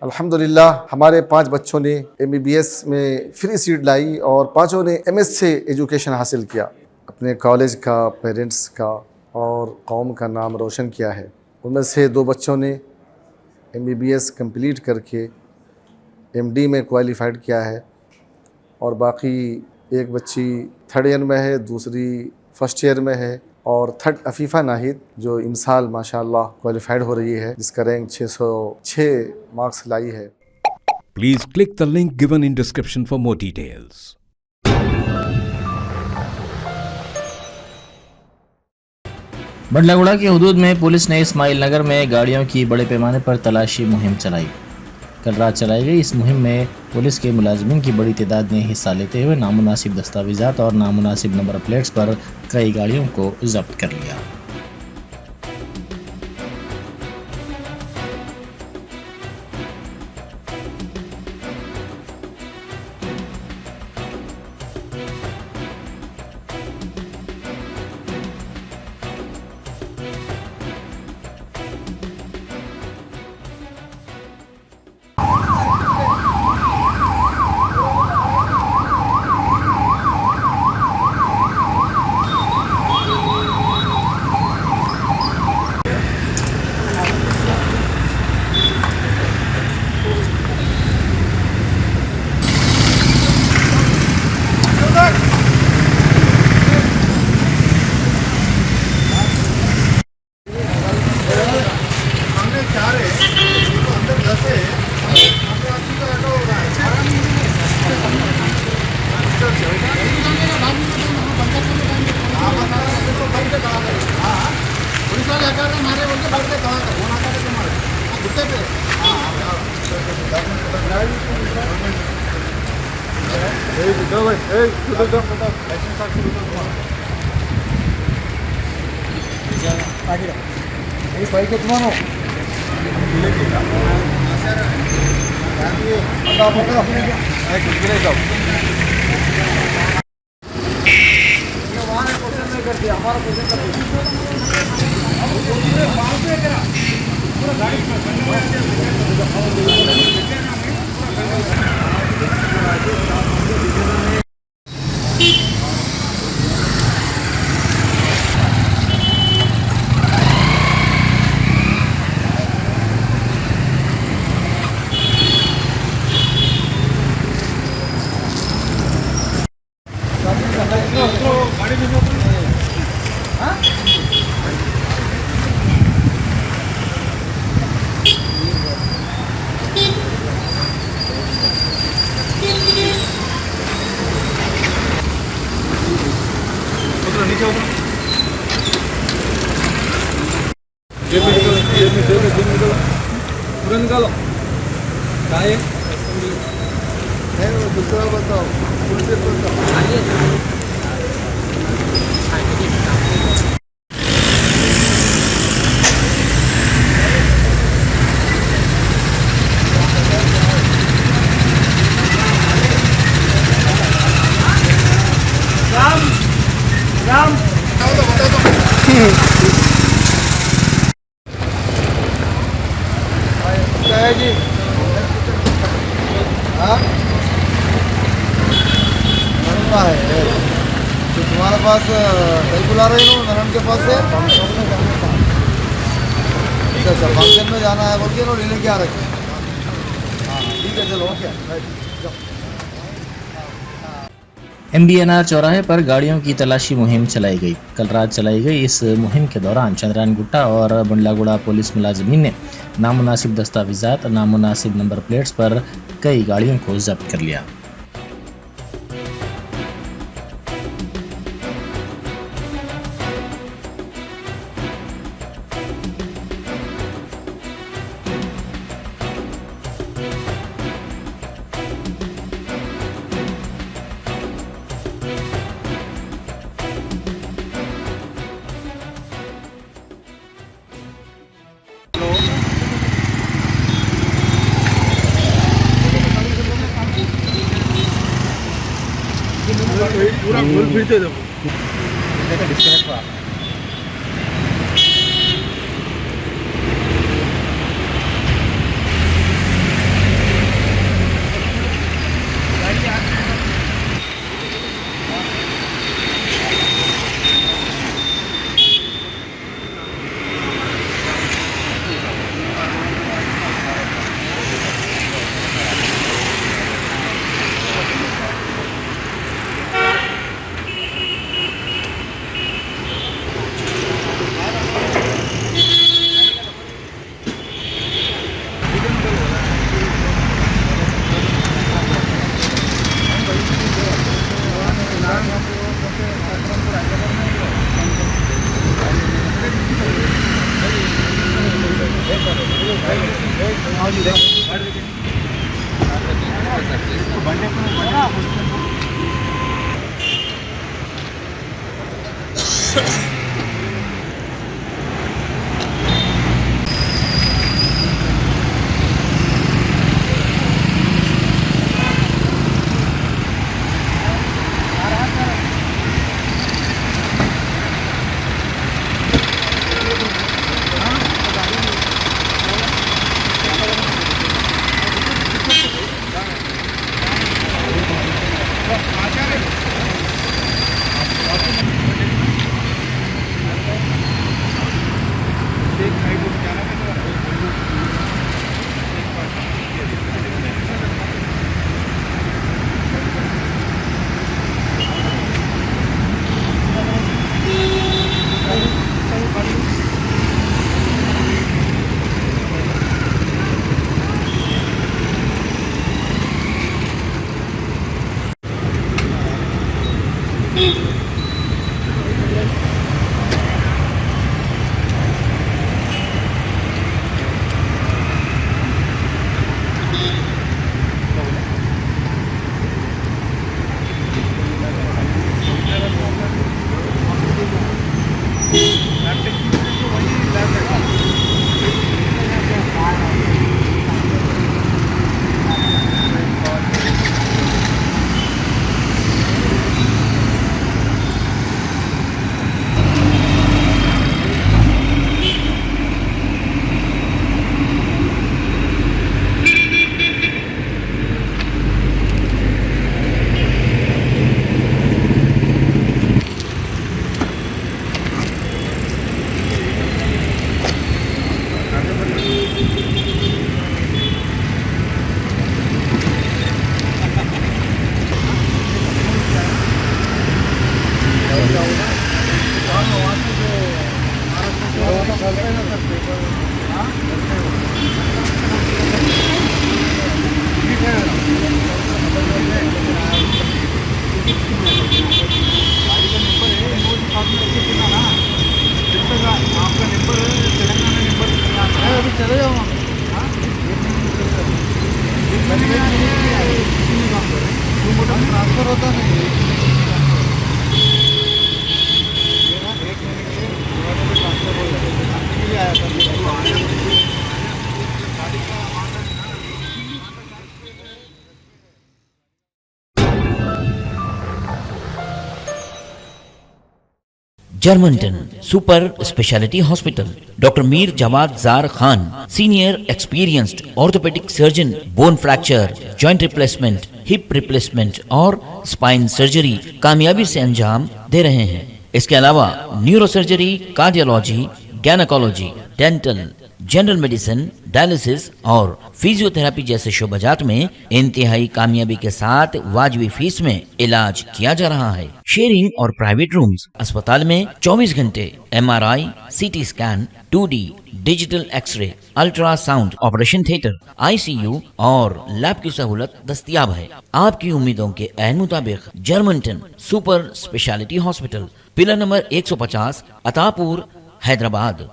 अल्हम्दुलिल्लाह हमारे 5 बच्चों ने MBBS में फ्री सीट लाई और 5 ने MS से एजुकेशन हासिल किया। अपने कॉलेज का, पेरेंट्स का और कौम का नाम रोशन किया है। उनमें से 2 बच्चों ने MBBS कंप्लीट करके MD में क्वालिफाइड किया है और बाकी एक बच्ची 3rd ईयर में है, दूसरी 1st ईयर में है और 3rd अफीफ़ा नाहिद जो इमसाल माशाअल्लाह क्वालिफाइड हो रही है, जिसका रैंक 606 मार्क्स लाई है। Please click the link given in description for more details. Bandlaguda की हदूद में पुलिस ने इस्माइल नगर में गाड़ियों की बड़े पैमाने पर तलाशी मुहिम चलाई। कल रात चलाई गई इस मुहिम में पुलिस के मुलाजिमीन की बड़ी तादाद ने हिस्सा लेते हुए नामुनासिब दस्तावेजात और नामुनासिब नंबर प्लेट्स पर कई गाड़ियों को जब्त कर लिया। दूसरा बताओ। क्या है जी? हाँ? बनता है तो तुम्हारे पास कहीं बुला रही हूँ नरन के पास से। अच्छा फंक्शन में जाना है बोल के नो लेके आ रखे। हाँ ठीक है चलो ओके। MBNR चौराहे पर गाड़ियों की तलाशी मुहिम चलाई गई। कल रात चलाई गई इस मुहिम के दौरान चंद्रायन गुट्टा और बंडलागुड़ा पुलिस मुलाजिमीन ने नामुनासिब दस्तावेजात, नामुनासिब नंबर प्लेट्स पर कई गाड़ियों को जब्त कर लिया। पूरा घूर फिरते देखो डिस्कनेक्ट हुआ। सकते हैं। जर्मनटन super speciality hospital, doctor Mir Jawad Zar Khan, senior experienced orthopaedic surgeon, bone fracture, joint replacement, hip replacement और स्पाइन सर्जरी कामयाबी से अंजाम दे रहे हैं। इसके अलावा neuro surgery, cardiology, gynaecology, dental, general medicine, dialysis और फिजियोथेरेपी जैसे शोबाजात में इंतहाई कामयाबी के साथ वाजबी फीस में इलाज किया जा रहा है। शेयरिंग और प्राइवेट रूम्स, अस्पताल में 24 घंटे MRI, CT scan, 2D digital x-ray, ultrasound, operation theatre, ICU और लैब की सहूलत दस्तयाब है। आपकी उम्मीदों के ऐन मुताबिक Germanten super speciality hospital, pillar number 150, Attapur, Hyderabad.